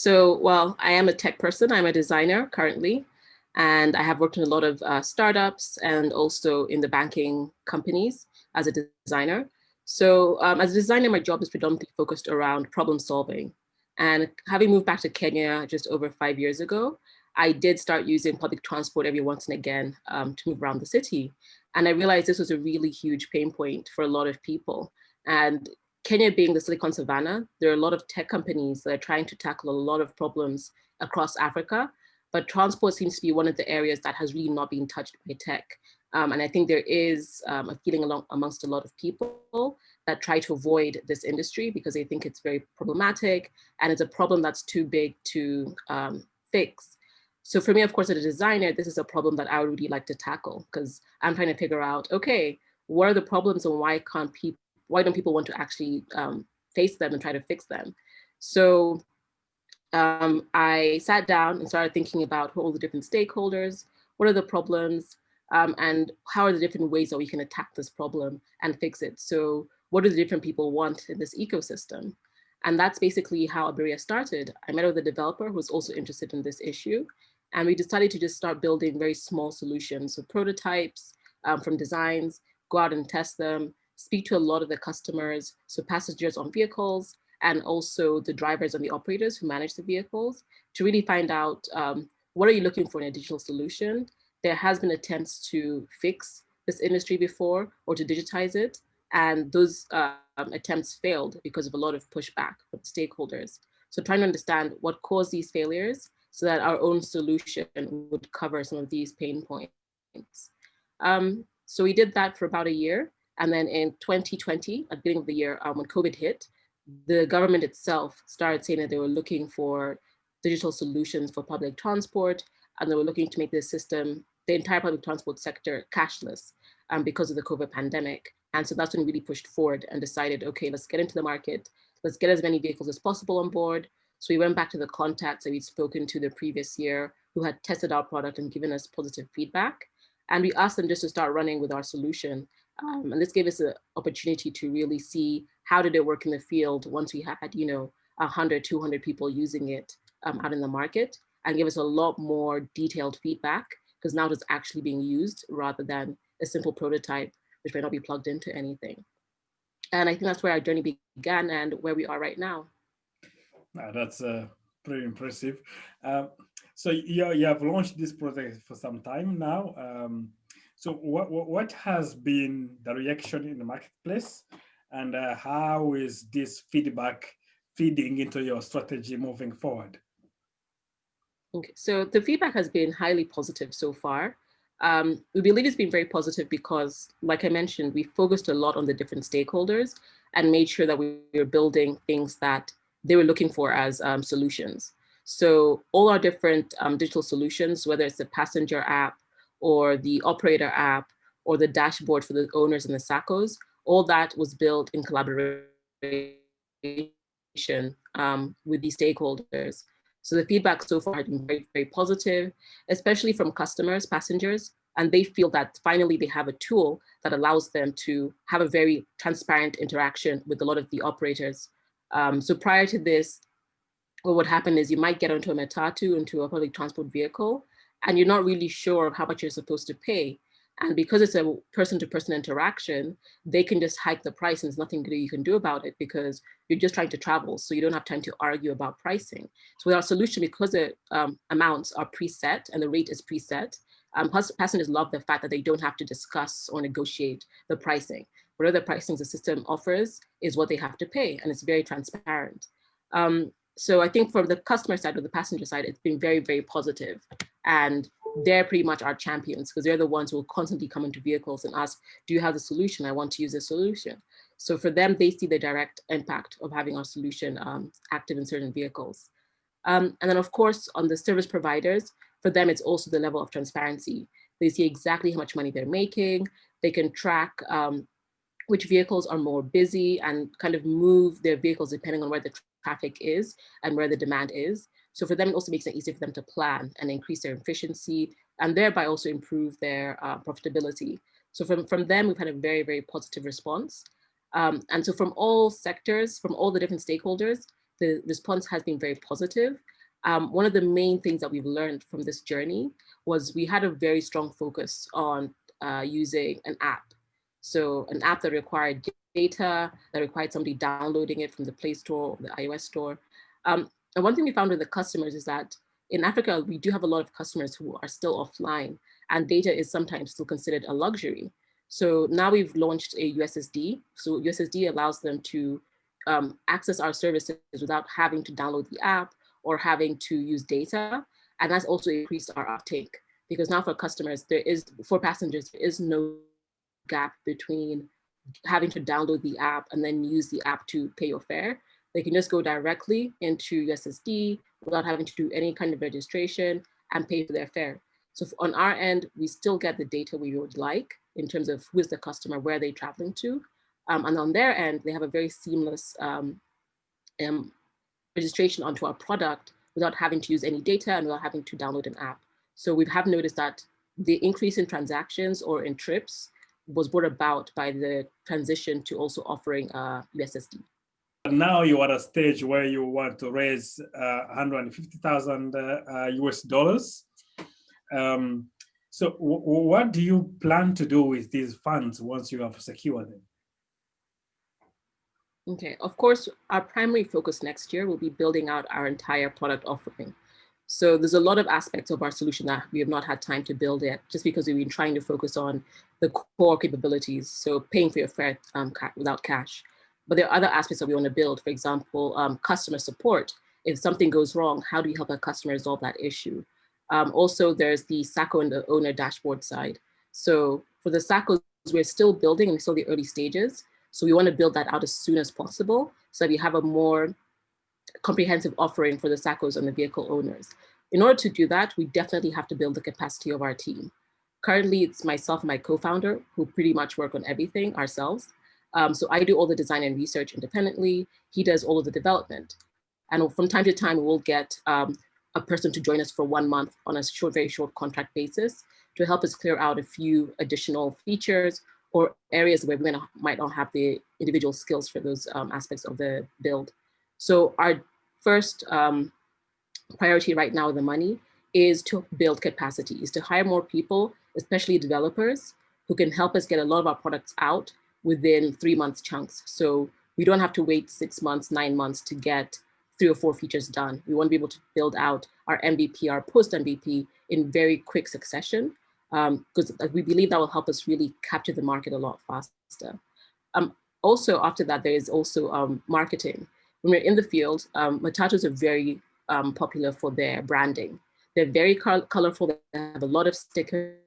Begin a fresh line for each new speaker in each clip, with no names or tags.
Well, I am a tech person. I'm a designer currently, and I have worked in a lot of startups and also in the banking companies as a designer. As a designer, my job is predominantly focused around problem solving. And having moved back to Kenya just over 5 years ago, I did start using public transport every once and again to move around the city. And I realized this was a really huge pain point for a lot of people. And Kenya being the Silicon Savannah, there are a lot of tech companies that are trying to tackle a lot of problems across Africa, but transport seems to be one of the areas that has really not been touched by tech. And I think there is a feeling amongst a lot of people that try to avoid this industry because they think it's very problematic and it's a problem that's too big to fix. So for me, of course, as a designer, this is a problem that I would really like to tackle because I'm trying to figure out, okay, what are the problems and why don't people want to actually face them and try to fix them? So I sat down and started thinking about all the different stakeholders, what are the problems, and how are the different ways that we can attack this problem and fix it? So what do the different people want in this ecosystem? And that's basically how Abiria started. I met with a developer who was also interested in this issue. And we decided to just start building very small solutions. So prototypes from designs, go out and test them, speak to a lot of the customers, so passengers on vehicles, and also the drivers and the operators who manage the vehicles to really find out what are you looking for in a digital solution. There has been attempts to fix this industry before or to digitize it. And those attempts failed because of a lot of pushback from stakeholders. So trying to understand what caused these failures so that our own solution would cover some of these pain points. So we did that for about a year. And then in 2020, at the beginning of the year, when COVID hit, the government itself started saying that they were looking for digital solutions for public transport, and they were looking to make the system, the entire public transport sector, cashless because of the COVID pandemic. And so that's when we really pushed forward and decided, okay, let's get into the market. Let's get as many vehicles as possible on board. So we went back to the contacts that we'd spoken to the previous year who had tested our product and given us positive feedback. And we asked them just to start running with our solution. And this gave us an opportunity to really see how did it work in the field once we had, 100, 200 people using it out in the market, and give us a lot more detailed feedback because now it's actually being used rather than a simple prototype, which might not be plugged into anything. And I think that's where our journey began and where we are right now.
That's pretty impressive. So you have launched this project for some time now. So what has been the reaction in the marketplace, and how is this feedback feeding into your strategy moving forward?
Okay, so the feedback has been highly positive so far. We believe it's been very positive because, like I mentioned, we focused a lot on the different stakeholders and made sure that we were building things that they were looking for as solutions. So all our different digital solutions, whether it's the passenger app or the operator app or the dashboard for the owners and the SACCOs, all that was built in collaboration with these stakeholders. So the feedback so far has been very, very positive, especially from customers, passengers, and they feel that finally they have a tool that allows them to have a very transparent interaction with a lot of the operators. So prior to this, what would happen is you might get onto a matatu, into a public transport vehicle, and you're not really sure of how much you're supposed to pay. And because it's a person-to-person interaction, they can just hike the price and there's nothing you can do about it because you're just trying to travel. So you don't have time to argue about pricing. So with our solution, because the amounts are preset and the rate is preset, passengers love the fact that they don't have to discuss or negotiate the pricing. Whatever the pricing the system offers is what they have to pay, and it's very transparent. So I think from the customer side or the passenger side, it's been very, very positive. And they're pretty much our champions because they're the ones who will constantly come into vehicles and ask, do you have the solution? I want to use this solution. So for them, they see the direct impact of having our solution active in certain vehicles. And then of course, on the service providers, for them, it's also the level of transparency. They see exactly how much money they're making. They can track which vehicles are more busy and kind of move their vehicles depending on where the traffic is and where the demand is. So for them, it also makes it easier for them to plan and increase their efficiency and thereby also improve their profitability. So from them, we've had a very, very positive response. And so from all sectors, from all the different stakeholders, the response has been very positive. One of the main things that we've learned from this journey was we had a very strong focus on using an app. So an app that required data, that required somebody downloading it from the Play Store or the iOS store. And one thing we found with the customers is that in Africa, we do have a lot of customers who are still offline, and data is sometimes still considered a luxury. So now we've launched a USSD. So USSD allows them to access our services without having to download the app or having to use data. And that's also increased our uptake, because now for customers, for passengers, there is no gap between having to download the app and then use the app to pay your fare. They can just go directly into USSD without having to do any kind of registration and pay for their fare. So on our end, we still get the data we would like in terms of who is the customer, where they're traveling to. And on their end, they have a very seamless registration onto our product without having to use any data and without having to download an app. So we have noticed that the increase in transactions or in trips was brought about by the transition to also offering USSD.
Now you are at a stage where you want to raise 150,000 US dollars. So what do you plan to do with these funds once you have secured them?
Okay, of course, our primary focus next year will be building out our entire product offering. So there's a lot of aspects of our solution that we have not had time to build yet, just because we've been trying to focus on the core capabilities. So paying for your fare without cash. But there are other aspects that we want to build. For example, customer support. If something goes wrong, how do we help a customer resolve that issue? Also, there's the SACCO and the owner dashboard side. So for the SACCOs, we're still building and still the early stages. So we want to build that out as soon as possible so that we have a more comprehensive offering for the SACCOs and the vehicle owners. In order to do that, we definitely have to build the capacity of our team. Currently, it's myself and my co-founder who pretty much work on everything ourselves. So I do all the design and research independently. He does all of the development. And from time to time, we'll get a person to join us for 1 month on a very short contract basis to help us clear out a few additional features or areas where we might not have the individual skills for those aspects of the build. So our first priority right now with the money is to build capacity, is to hire more people, especially developers, who can help us get a lot of our products out within 3-month chunks. So we don't have to wait 6 months, 9 months to get 3 or 4 features done. We want to be able to build out our MVP, our post-MVP in very quick succession, because we believe that will help us really capture the market a lot faster. Also, after that, there is also marketing. When we're in the field, matatus are very popular for their branding. They're very colorful. They have a lot of stickers.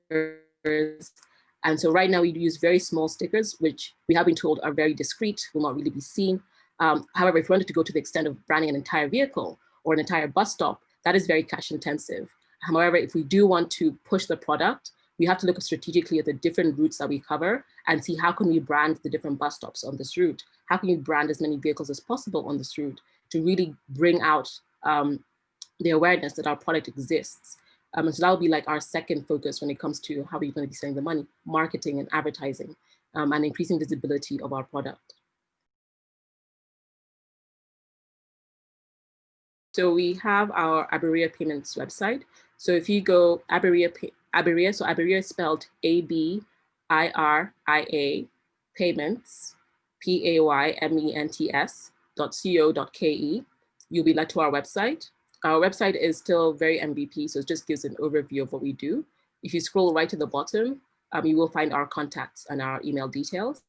And so right now we use very small stickers, which we have been told are very discreet, will not really be seen. However, if we wanted to go to the extent of branding an entire vehicle or an entire bus stop, that is very cash intensive. However, if we do want to push the product, we have to look strategically at the different routes that we cover and see how can we brand the different bus stops on this route? How can we brand as many vehicles as possible on this route to really bring out the awareness that our product exists? And so that will be like our second focus when it comes to how we're going to be spending the money, marketing and advertising, and increasing visibility of our product. So we have our Abiria Payments website. So if you go Abiria, so Abiria is spelled ABIRIA Payments, PAYMENTS.co.ke. You'll be led to our website. Our website is still very MVP, so it just gives an overview of what we do. If you scroll right to the bottom, you will find our contacts and our email details.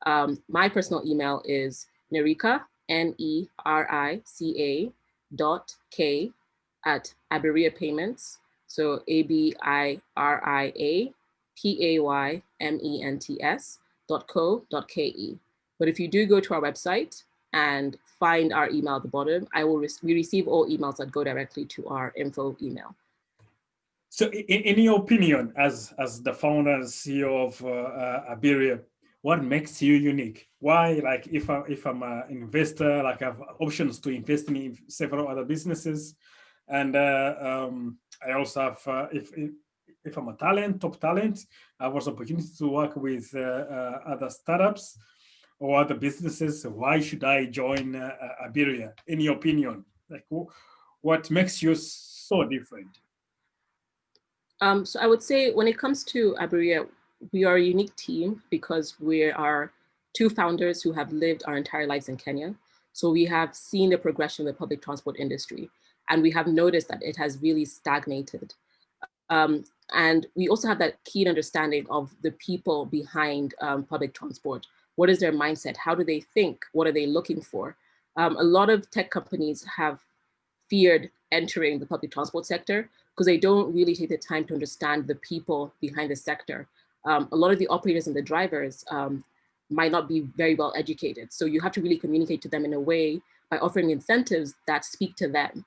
My personal email is Nerica, NERICA.K@Abiria Payments. So ABIRIA.PAYMENTS.co.ke. But if you do go to our website and find our email at the bottom, we receive all emails that go directly to our info email.
So in your opinion, as the founder and CEO of Abiria, what makes you unique? Why, like if I'm an investor, like I have options to invest in several other businesses, and I also have, if I'm a top talent, I have also opportunity to work with other startups or other businesses? Why should I join Abiria? In your opinion, like what makes you so different?
So I would say when it comes to Abiria, we are a unique team because we are two founders who have lived our entire lives in Kenya. So we have seen the progression of the public transport industry, and we have noticed that it has really stagnated. And we also have that keen understanding of the people behind public transport. What is their mindset? How do they think? What are they looking for? A lot of tech companies have feared entering the public transport sector because they don't really take the time to understand the people behind the sector. A lot of the operators and the drivers might not be very well educated. So you have to really communicate to them in a way by offering incentives that speak to them.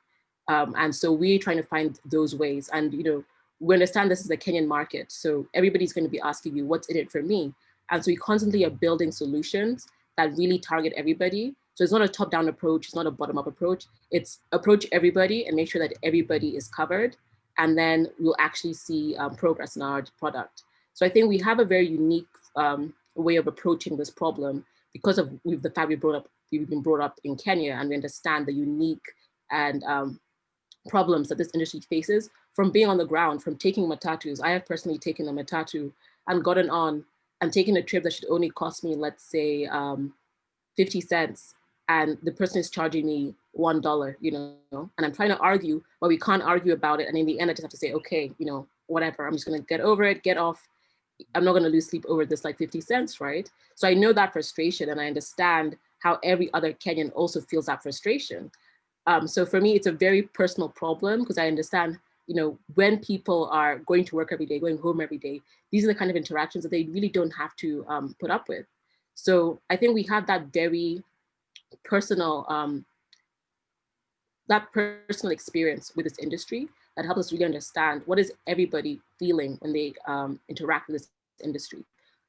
And so we're trying to find those ways. And we understand this is a Kenyan market, so everybody's going to be asking you, what's in it for me? And so we constantly are building solutions that really target everybody. So it's not a top-down approach, it's not a bottom-up approach. It's approach everybody and make sure that everybody is covered, and then we'll actually see progress in our product. So I think we have a very unique way of approaching this problem because of the fact we've been brought up in Kenya, and we understand the unique and problems that this industry faces from being on the ground, from taking matatus. I have personally taken a matatu and gotten on and taken a trip that should only cost me, let's say, 50 cents. And the person is charging me $1, and I'm trying to argue, but we can't argue about it. And in the end, I just have to say, okay, whatever, I'm just gonna get over it, get off. I'm not gonna lose sleep over this like 50 cents, right? So I know that frustration, and I understand how every other Kenyan also feels that frustration. So for me, it's a very personal problem because I understand, when people are going to work every day, going home every day, these are the kind of interactions that they really don't have to put up with. So I think we have that very personal, experience with this industry that helps us really understand what is everybody feeling when they interact with this industry.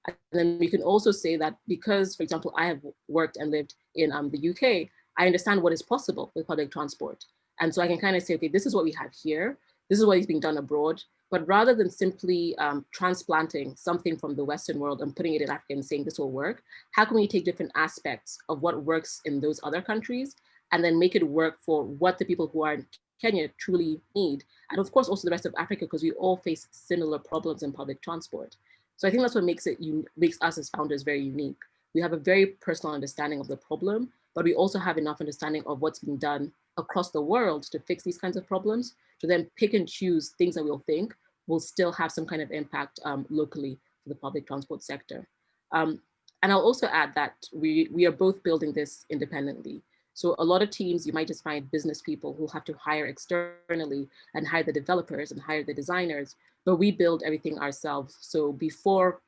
And then we can also say that because, for example, I have worked and lived in the UK, I understand what is possible with public transport. And so I can kind of say, okay, this is what we have here. This is what is being done abroad. But rather than simply transplanting something from the Western world and putting it in Africa and saying this will work, how can we take different aspects of what works in those other countries and then make it work for what the people who are in Kenya truly need? And of course, also the rest of Africa, because we all face similar problems in public transport. So I think that's what makes us as founders very unique. We have a very personal understanding of the problem, but we also have enough understanding of what's being done across the world to fix these kinds of problems, to then pick and choose things that we'll think will still have some kind of impact locally for the public transport sector. And I'll also add that we are both building this independently. So a lot of teams, you might just find business people who have to hire externally and hire the developers and hire the designers, but we build everything ourselves. So before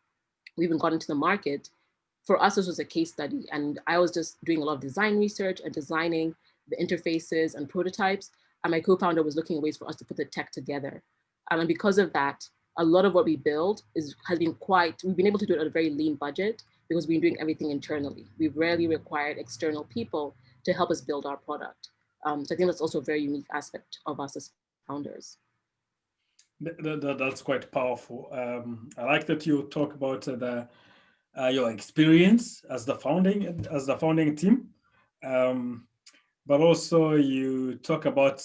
we even got into the market, for us, this was a case study. And I was just doing a lot of design research and designing the interfaces and prototypes. And my co-founder was looking at ways for us to put the tech together. And because of that, a lot of what we build we've been able to do it at a very lean budget because we've been doing everything internally. We've rarely required external people to help us build our product. So I think that's also a very unique aspect of us as founders.
That's quite powerful. I like that you talk about your experience as the founding team, but also you talk about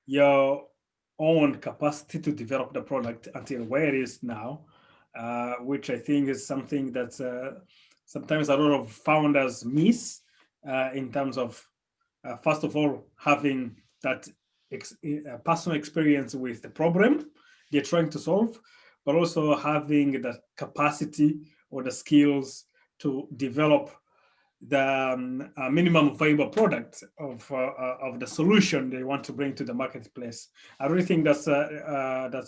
your own capacity to develop the product until where it is now, which I think is something that sometimes a lot of founders miss in terms of, first of all, having that personal experience with the problem they're trying to solve, but also having the capacity or the skills to develop the minimum viable product of the solution they want to bring to the marketplace. I really think that's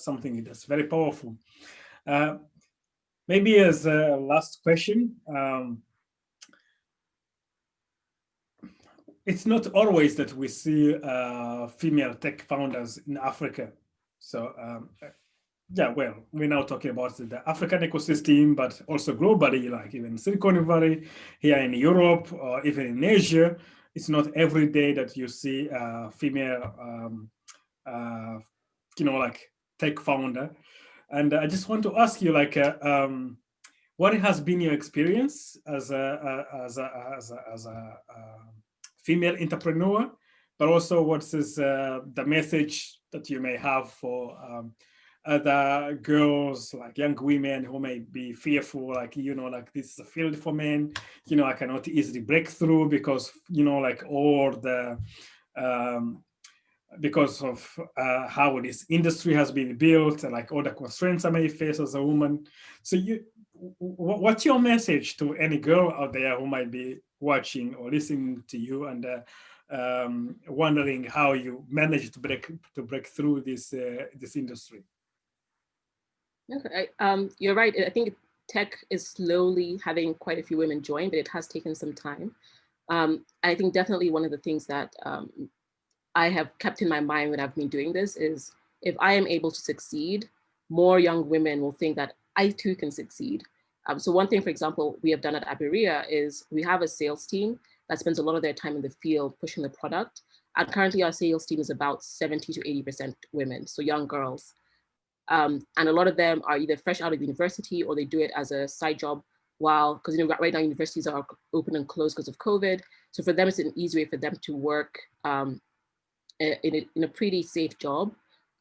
something that's very powerful. Maybe as a last question, it's not always that we see female tech founders in Africa. So yeah, well, we're now talking about the African ecosystem, but also globally, like even Silicon Valley, here in Europe, or even in Asia. It's not every day that you see a female, like tech founder. And I just want to ask you, like, what has been your experience as a female entrepreneur, but also what is the message that you may have for other girls, like young women who may be fearful, like, like this is a field for men, I cannot easily break through because, like all the um, because of how this industry has been built and like all the constraints I may face as a woman. So what's your message to any girl out there who might be watching or listening to you and wondering how you managed to break through this industry?
Okay, you're right. I think tech is slowly having quite a few women join, but it has taken some time. I think definitely one of the things that I have kept in my mind when I've been doing this is if I am able to succeed, more young women will think that I too can succeed. So one thing, for example, we have done at Abiria is we have a sales team that spends a lot of their time in the field pushing the product. And currently our sales team is about 70 to 80% women, so young girls. And a lot of them are either fresh out of university or they do it as a side job while, because right now universities are open and closed because of COVID. So for them, it's an easy way for them to work in a pretty safe job.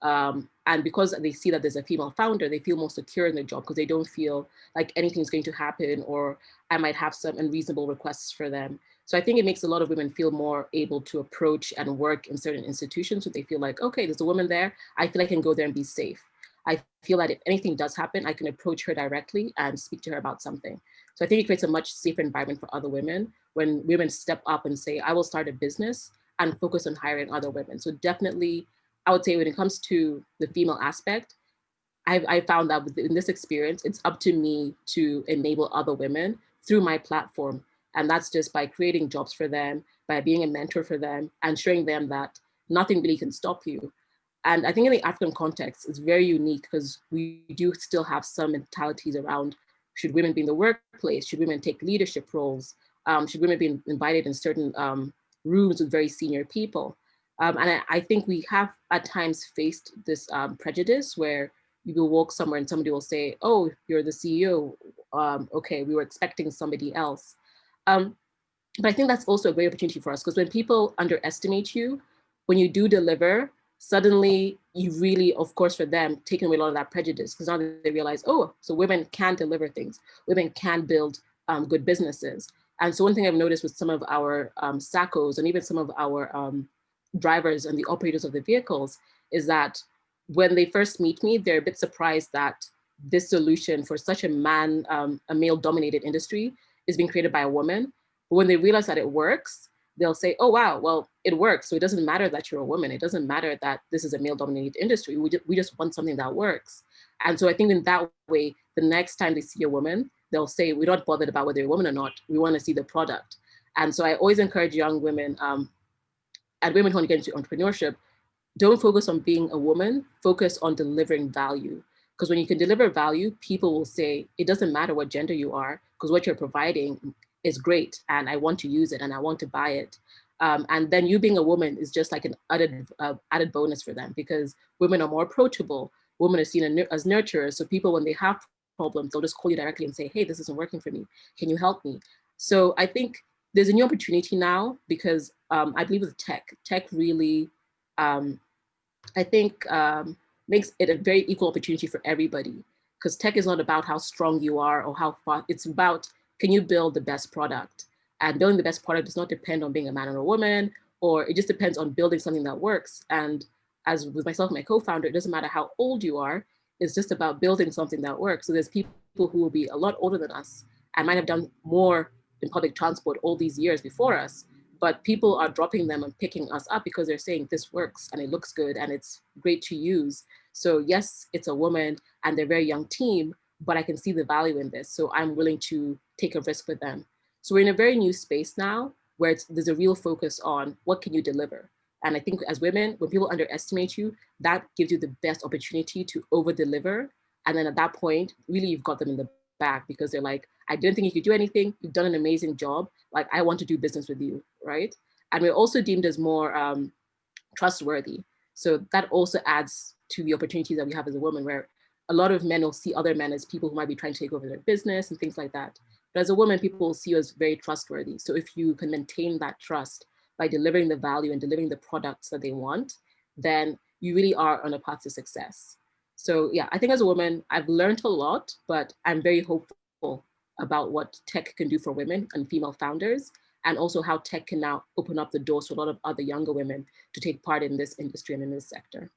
And because they see that there's a female founder, they feel more secure in their job because they don't feel like anything's going to happen or I might have some unreasonable requests for them. So I think it makes a lot of women feel more able to approach and work in certain institutions. So they feel like, okay, there's a woman there. I feel I can go there and be safe. I feel that if anything does happen, I can approach her directly and speak to her about something. So I think it creates a much safer environment for other women when women step up and say, I will start a business and focus on hiring other women. So definitely, I would say when it comes to the female aspect, I found that in this experience, it's up to me to enable other women through my platform. And that's just by creating jobs for them, by being a mentor for them, and showing them that nothing really can stop you. And I think in the African context, it's very unique because we do still have some mentalities around should women be in the workplace? Should women take leadership roles? Should women be invited in certain rooms with very senior people? And I think we have at times faced this prejudice where you will walk somewhere and somebody will say, oh, you're the CEO. Okay, we were expecting somebody else. But I think that's also a great opportunity for us because when people underestimate you, when you do deliver, suddenly you really, of course, for them, taking away a lot of that prejudice because now they realize, oh, so women can deliver things. Women can build good businesses. And so one thing I've noticed with some of our SACCOs and even some of our drivers and the operators of the vehicles is that when they first meet me, they're a bit surprised that this solution for such a a male-dominated industry is being created by a woman. But when they realize that it works, they'll say, oh, wow, well, it works. So it doesn't matter that you're a woman. It doesn't matter that this is a male-dominated industry. We just want something that works. And so I think in that way, the next time they see a woman, they'll say, we're not bothered about whether you're a woman or not. We want to see the product. And so I always encourage young women and women who want to get into entrepreneurship, don't focus on being a woman, focus on delivering value. Because when you can deliver value, people will say, it doesn't matter what gender you are, because what you're providing is great and I want to use it and I want to buy it. And then you being a woman is just like an added bonus for them because women are more approachable. Women are seen as nurturers. So people, when they have problems, they'll just call you directly and say, hey, this isn't working for me. Can you help me? So I think there's a new opportunity now because I believe with tech really, I think makes it a very equal opportunity for everybody because tech is not about how strong you are or how far, it's about can you build the best product? And building the best product does not depend on being a man or a woman, or it just depends on building something that works. And as with myself and my co-founder, it doesn't matter how old you are, it's just about building something that works. So there's people who will be a lot older than us and might have done more in public transport all these years before us, but people are dropping them and picking us up because they're saying this works and it looks good and it's great to use. So yes, it's a woman and they're a very young team, but I can see the value in this. So I'm willing to take a risk with them. So we're in a very new space now where there's a real focus on what can you deliver? And I think as women, when people underestimate you, that gives you the best opportunity to over deliver. And then at that point, really you've got them in the back because they're like, I didn't think you could do anything. You've done an amazing job. Like, I want to do business with you, right? And we're also deemed as more trustworthy. So that also adds to the opportunities that we have as a woman where a lot of men will see other men as people who might be trying to take over their business and things like that. But as a woman, people will see you as very trustworthy. So if you can maintain that trust by delivering the value and delivering the products that they want, then you really are on a path to success. So yeah, I think as a woman, I've learned a lot, but I'm very hopeful about what tech can do for women and female founders, and also how tech can now open up the doors to a lot of other younger women to take part in this industry and in this sector.